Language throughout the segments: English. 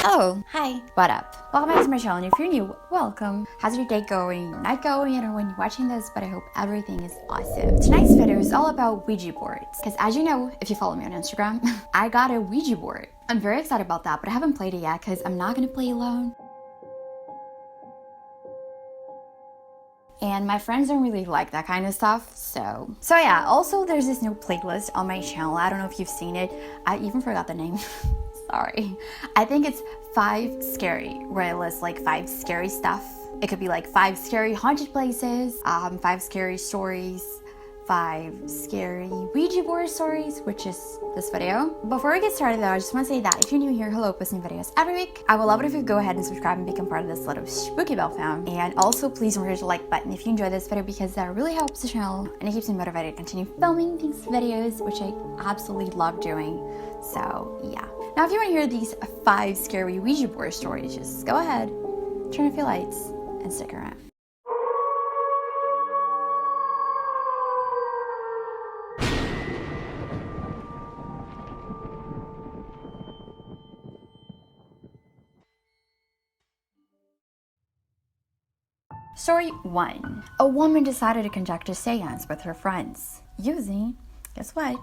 Oh, hi. What up? Welcome back to my channel, and if you're new, welcome. How's your day going? Night going? I don't know when you're watching this, but I hope everything is awesome. Tonight's video is all about Ouija boards, because as you know, if you follow me on Instagram, I got a Ouija board. I'm very excited about that, but I haven't played it yet because I'm not gonna play alone. And my friends don't really like that kind of stuff, so yeah. Also, there's this new playlist on my channel. I don't know if you've seen it. I even forgot the name. Sorry. I think it's 5 Scary, where I list like 5 scary stuff. It could be like 5 scary haunted places, 5 scary stories, 5 scary Ouija board stories, which is this video. Before we get started though, I just want to say that if you're new here, hello, posting videos every week. I would love it if you go ahead and subscribe and become part of this little spooky bell fam. And also please don't forget the like button if you enjoy this video, because that really helps the channel and it keeps me motivated to continue filming these videos, which I absolutely love doing. So yeah. Now if you want to hear these 5 scary Ouija board stories, just go ahead, turn off your lights, and stick around. Story 1. A woman decided to conduct a seance with her friends using, guess what?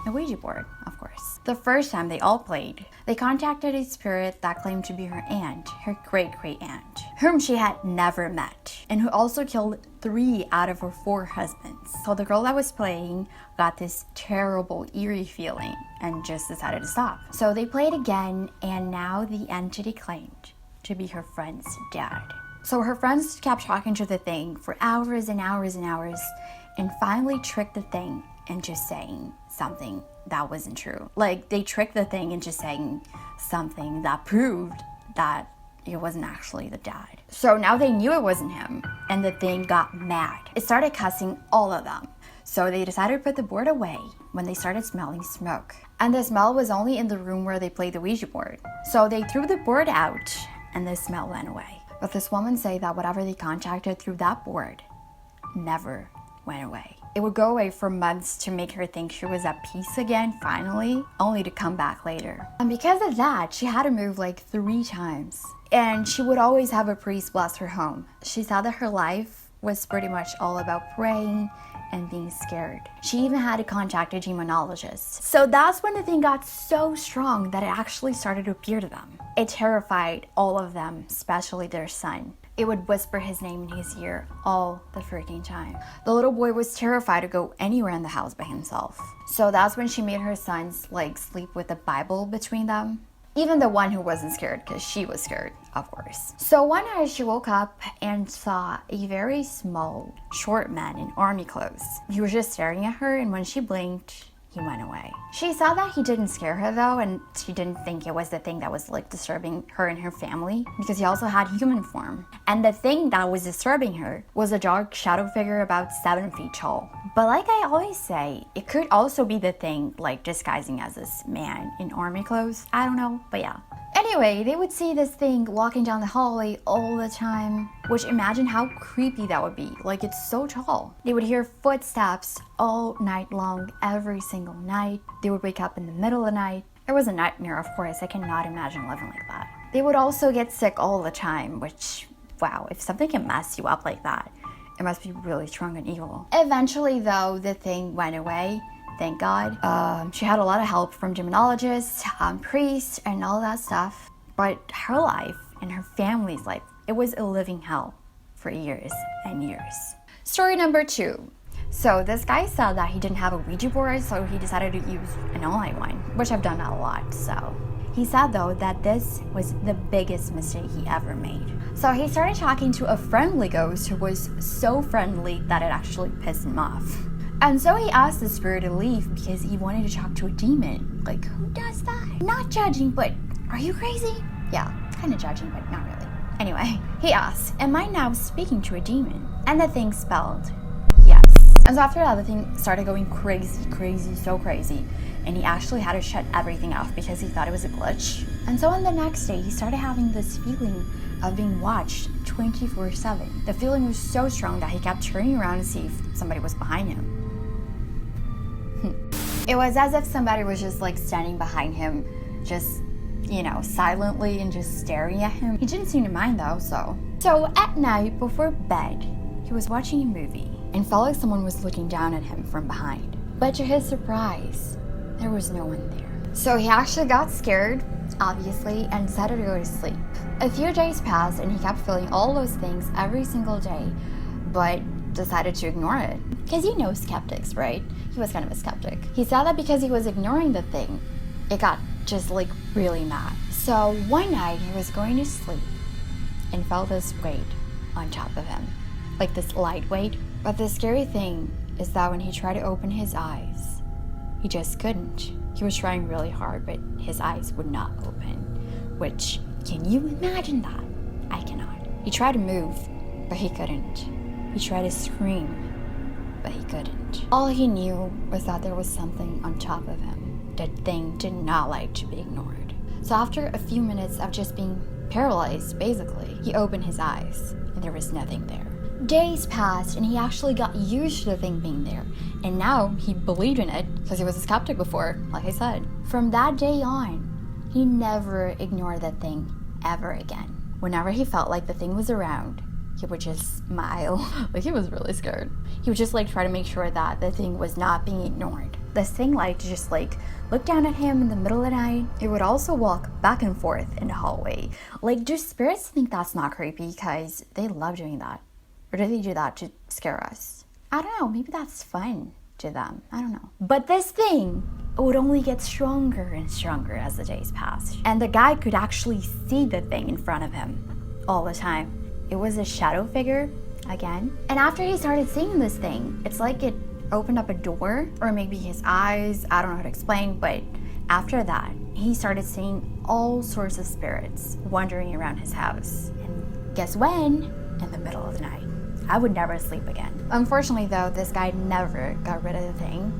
A Ouija board, of course. The first time they all played, they contacted a spirit that claimed to be her aunt, her great-great-aunt, whom she had never met, and who also killed 3 out of her 4 husbands. So the girl that was playing got this terrible, eerie feeling and just decided to stop. So they played again, and now the entity claimed to be her friend's dad. So her friends kept talking to the thing for hours and hours and hours, and finally tricked the thing into saying something that wasn't true. Like, they tricked the thing into saying something that proved that it wasn't actually the dad. So now they knew it wasn't him, and the thing got mad. It started cussing all of them. So they decided to put the board away when they started smelling smoke. And the smell was only in the room where they played the Ouija board. So they threw the board out, and the smell went away. But this woman said that whatever they contacted through that board never went away. It would go away for months to make her think she was at peace again, finally, only to come back later. And because of that, she had to move like 3 times. And she would always have a priest bless her home. She said that her life was pretty much all about praying and being scared. She even had to contact a demonologist. So that's when the thing got so strong that it actually started to appear to them. It terrified all of them, especially their son. It would whisper his name in his ear all the freaking time. The little boy was terrified to go anywhere in the house by himself. So that's when she made her sons like sleep with the Bible between them. Even the one who wasn't scared, because she was scared, of course. So one night she woke up and saw a very small, short man in army clothes. He was just staring at her, and when she blinked, he went away. She saw that he didn't scare her though, and she didn't think it was the thing that was like disturbing her and her family, because he also had human form. And the thing that was disturbing her was a dark shadow figure about 7 feet tall. But like I always say, it could also be the thing like disguising as this man in army clothes. I don't know, but yeah. Anyway, they would see this thing walking down the hallway all the time, which imagine how creepy that would be. Like, it's so tall. They would hear footsteps all night long, every single night. They would wake up in the middle of the night. It was a nightmare, of course. I cannot imagine living like that. They would also get sick all the time, which, wow, if something can mess you up like that, it must be really strong and evil. Eventually, though, the thing went away. Thank God. She had a lot of help from demonologists, priests, and all that stuff. But her life and her family's life, it was a living hell for years and years. Story number 2. So this guy said that he didn't have a Ouija board, so he decided to use an online one, which I've done that a lot, so. He said though that this was the biggest mistake he ever made. So he started talking to a friendly ghost who was so friendly that it actually pissed him off. And so he asked the spirit to leave because he wanted to talk to a demon. Like, who does that? Not judging, but are you crazy? Yeah, kind of judging, but not really. Anyway, he asked, am I now speaking to a demon? And the thing spelled yes. And so after that, the thing started going crazy, so crazy. And he actually had to shut everything off because he thought it was a glitch. And so on the next day, he started having this feeling of being watched 24/7. The feeling was so strong that he kept turning around to see if somebody was behind him. It was as if somebody was just like standing behind him, just silently and just staring at him. He didn't seem to mind though, so. So at night before bed, he was watching a movie and felt like someone was looking down at him from behind. But to his surprise, there was no one there. So he actually got scared, obviously, and decided to go to sleep. A few days passed and he kept feeling all those things every single day, but decided to ignore it. Because skeptics, right? He was kind of a skeptic. He said that because he was ignoring the thing, it got just really mad. So one night he was going to sleep and felt this weight on top of him, like this light weight. But the scary thing is that when he tried to open his eyes, he just couldn't. He was trying really hard, but his eyes would not open. Which, can you imagine that? I cannot. He tried to move, but he couldn't. He tried to scream, but he couldn't. All he knew was that there was something on top of him. That thing did not like to be ignored. So after a few minutes of just being paralyzed, basically, he opened his eyes, and there was nothing there. Days passed, and he actually got used to the thing being there. And now he believed in it, because he was a skeptic before, like I said. From that day on, he never ignored that thing ever again. Whenever he felt like the thing was around, he would just smile. He was really scared. He would just try to make sure that the thing was not being ignored. This thing liked to just look down at him in the middle of the night. It would also walk back and forth in the hallway. Do spirits think that's not creepy because they love doing that? Or do they do that to scare us? I don't know, maybe that's fun to them. I don't know. But this thing would only get stronger and stronger as the days passed. And the guy could actually see the thing in front of him all the time. It was a shadow figure, again. And after he started seeing this thing, it's like it opened up a door, or maybe his eyes, I don't know how to explain, but after that, he started seeing all sorts of spirits wandering around his house. And guess when? In the middle of the night. I would never sleep again. Unfortunately though, this guy never got rid of the thing.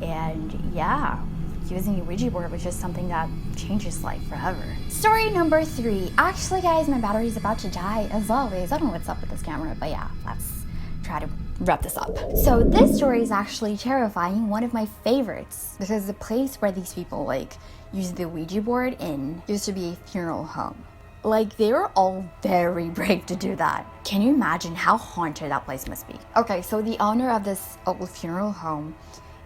And yeah, using a Ouija board was just something that changed his life forever. Story number 3. Actually guys, my battery's about to die as always. I don't know what's up with this camera, but yeah, let's try to wrap this up. So this story is actually terrifying, one of my favorites, because the place where these people use the Ouija board in used to be a funeral home. They were all very brave to do that. Can you imagine how haunted that place must be? Okay, so the owner of this old funeral home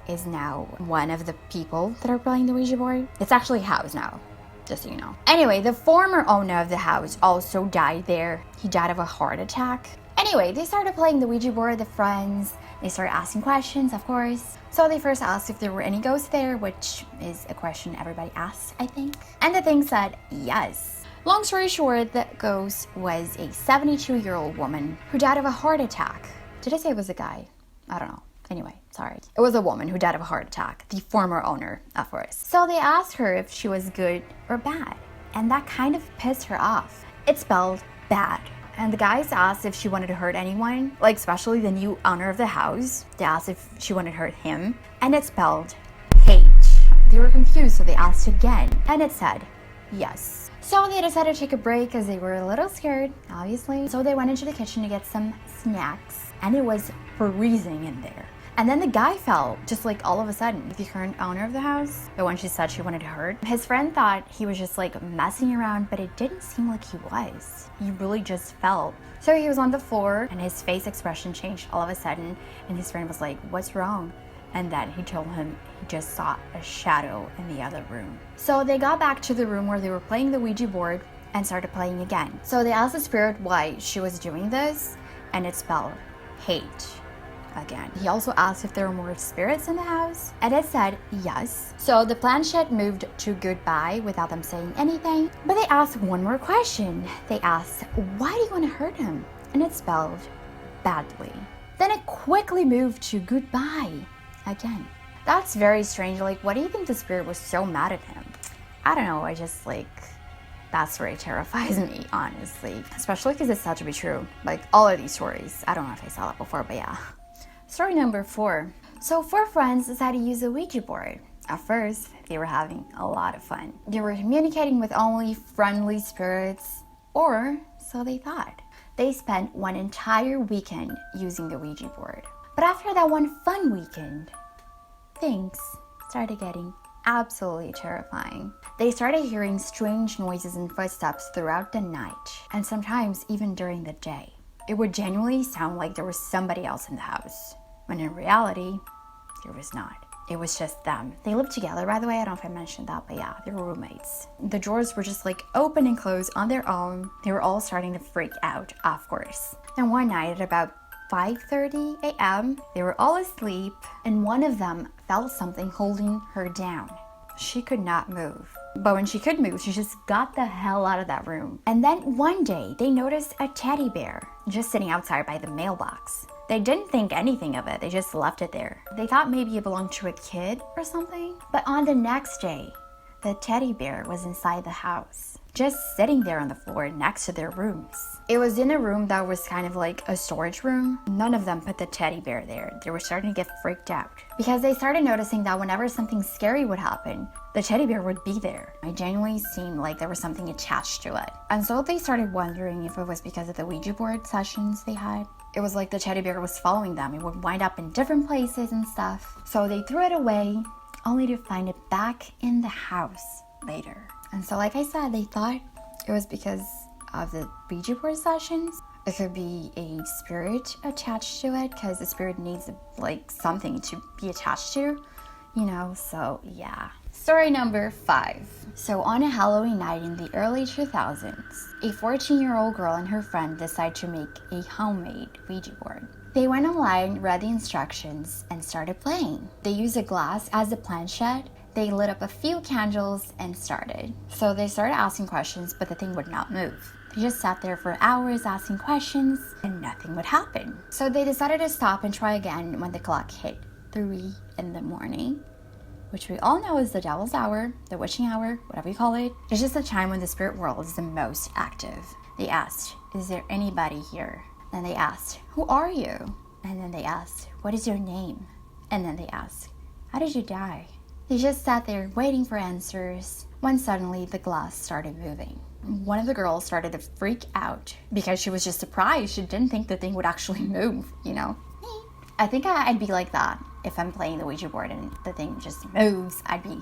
is now one of the people that are playing the Ouija board. It's actually a house now, just so you know. Anyway, the former owner of the house also died there. He died of a heart attack. Anyway, they started playing the Ouija board, the friends. They started asking questions, of course. So they first asked if there were any ghosts there, which is a question everybody asks, I think. And the thing said yes. Long story short, the ghost was a 72-year-old woman who died of a heart attack. Did I say it was a guy? I don't know. Anyway, sorry. It was a woman who died of a heart attack, the former owner, of course. So they asked her if she was good or bad, and that kind of pissed her off. It spelled bad. And the guys asked if she wanted to hurt anyone, especially the new owner of the house. They asked if she wanted to hurt him, and it spelled hate. They were confused, so they asked again, and it said yes. So they decided to take a break because they were a little scared, obviously. So they went into the kitchen to get some snacks, and it was freezing in there. And then the guy felt, just all of a sudden, the current owner of the house, the one she said she wanted to hurt. His friend thought he was just messing around, but it didn't seem like he was. He really just felt. So he was on the floor, and his face expression changed all of a sudden, and his friend was like, "What's wrong?" And then he told him he just saw a shadow in the other room. So they got back to the room where they were playing the Ouija board and started playing again. So they asked the spirit why she was doing this, and it spelled hate again. He also asked if there were more spirits in the house, and it said yes. So the planchette moved to goodbye without them saying anything. But they asked one more question. They asked, "Why do you want to hurt him?" And it spelled badly. Then it quickly moved to goodbye again. That's very strange. What do you think the spirit was so mad at him? I don't know. I just that's where it terrifies me, honestly. Especially because it's said to be true. All of these stories. I don't know if I saw that before, but yeah. Story number 4. So 4 friends decided to use a Ouija board. At first, they were having a lot of fun. They were communicating with only friendly spirits, or so they thought. They spent one entire weekend using the Ouija board. But after that one fun weekend, things started getting absolutely terrifying. They started hearing strange noises and footsteps throughout the night, and sometimes even during the day. It would genuinely sound like there was somebody else in the house, when in reality, there was not. It was just them. They lived together, by the way. I don't know if I mentioned that, but yeah, they were roommates. The drawers were just like open and closed on their own. They were all starting to freak out, of course. Then one night at about 5:30 a.m., they were all asleep, and one of them felt something holding her down. She could not move. But when she could move, she just got the hell out of that room. And then one day, they noticed a teddy bear just sitting outside by the mailbox. They didn't think anything of it. They just left it there. They thought maybe it belonged to a kid or something. But on the next day, the teddy bear was inside the house, just sitting there on the floor next to their rooms. It was in a room that was kind of like a storage room. None of them put the teddy bear there. They were starting to get freaked out because they started noticing that whenever something scary would happen, the teddy bear would be there. It genuinely seemed like there was something attached to it. And so they started wondering if it was because of the Ouija board sessions they had. It was like the teddy bear was following them. It would wind up in different places and stuff. So they threw it away, only to find it back in the house later. And so like I said, they thought it was because of the Ouija board sessions. It could be a spirit attached to it, because the spirit needs like something to be attached to, you know, so yeah. Story number 5. So on a Halloween night in the early 2000s, a 14-year-old girl and her friend decided to make a homemade Ouija board. They went online, read the instructions, and started playing. They used a glass as a planchette. They lit up a few candles and started. So they started asking questions, but the thing would not move. They just sat there for hours asking questions and nothing would happen. So they decided to stop and try again when the clock hit 3 in the morning, which we all know is the devil's hour, the witching hour, whatever you call it. It's just a time when the spirit world is the most active. They asked, "Is there anybody here?" Then they asked, "Who are you?" And then they asked, "What is your name?" And then they asked, "How did you die?" They just sat there waiting for answers when suddenly the glass started moving. One of the girls started to freak out because she was just surprised. She didn't think the thing would actually move, you know? I think I'd be like that if I'm playing the Ouija board and the thing just moves. I'd be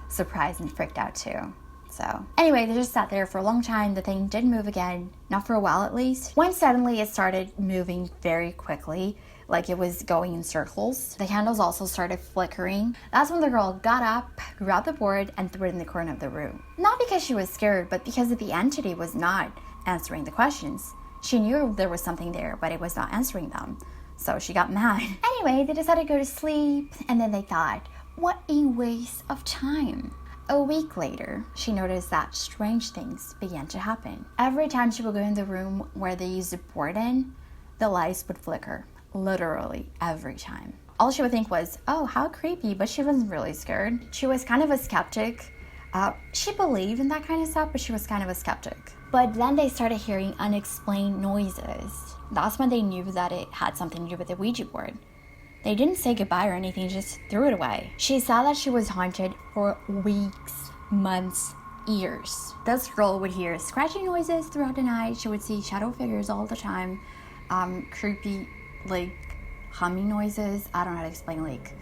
surprised and freaked out too. So anyway, they just sat there for a long time. The thing didn't move again, not for a while at least. When suddenly it started moving very quickly, like it was going in circles. The candles also started flickering. That's when the girl got up, grabbed the board, and threw it in the corner of the room. Not because she was scared, but because the entity was not answering the questions. She knew there was something there, but it was not answering them. So she got mad. Anyway, they decided to go to sleep, and then they thought, what a waste of time. A week later, she noticed that strange things began to happen. Every time she would go in the room where they used the board in, the lights would flicker. Literally every time. All she would think was, oh, how creepy, but she wasn't really scared. She was kind of a skeptic. She believed in that kind of stuff, but she was kind of a skeptic. But then they started hearing unexplained noises. That's when they knew that it had something to do with the Ouija board. They didn't say goodbye or anything, just threw it away. She saw that she was haunted for weeks, months, years. This girl would hear scratching noises throughout the night. She would see shadow figures all the time. Creepy, like, humming noises. I don't know how to explain, like,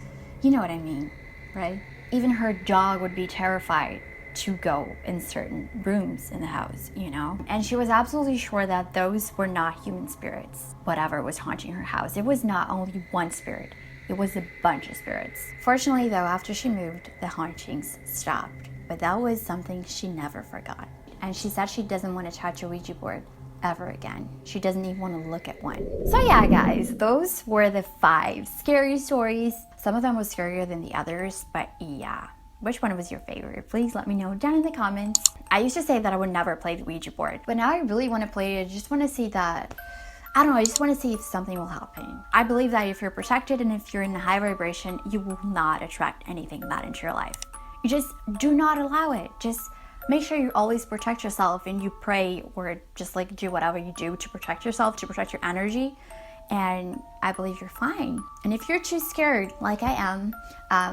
you know what I mean, right? Even her dog would be terrified to go in certain rooms in the house, you know? And she was absolutely sure that those were not human spirits, whatever was haunting her house. It was not only one spirit, it was a bunch of spirits. Fortunately, though, after she moved, the hauntings stopped. But that was something she never forgot. And she said she doesn't want to touch a Ouija board ever again. She doesn't even want to look at one. So yeah, guys, those were the 5 scary stories. Some of them was scarier than the others, but yeah. Which one was your favorite? Please let me know down in the comments. I used to say that I would never play the Ouija board, but now I really want to play it. I just want to see that, I don't know, I just want to see if something will happen. I believe that if you're protected and if you're in a high vibration, you will not attract anything bad into your life. You just do not allow it. Just make sure you always protect yourself and you pray or just like do whatever you do to protect yourself, to protect your energy. And I believe you're fine. And if you're too scared, like I am,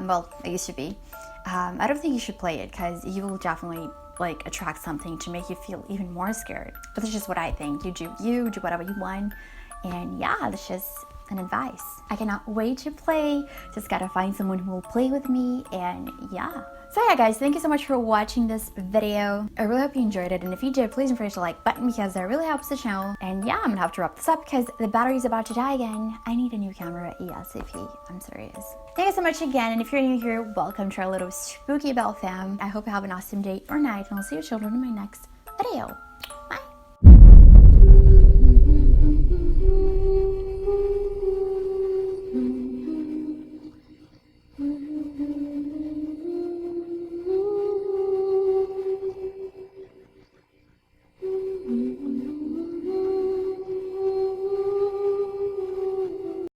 well, I used to be, I don't think you should play it because you will definitely like attract something to make you feel even more scared. But that's just what I think. You do whatever you want. And yeah, that's just an advice. I cannot wait to play. Just gotta find someone who will play with me. And yeah, So yeah guys, thank you so much for watching this video. I really hope you enjoyed it, and if you did, please don't forget to like button because that really helps the channel. And yeah, I'm gonna have to wrap this up because the battery's about to die again. I need a new camera ASAP. I'm serious. Thank you so much again, and if you're new here, welcome to our little spooky bell fam. I hope you have an awesome day or night, and I'll see you children in my next video.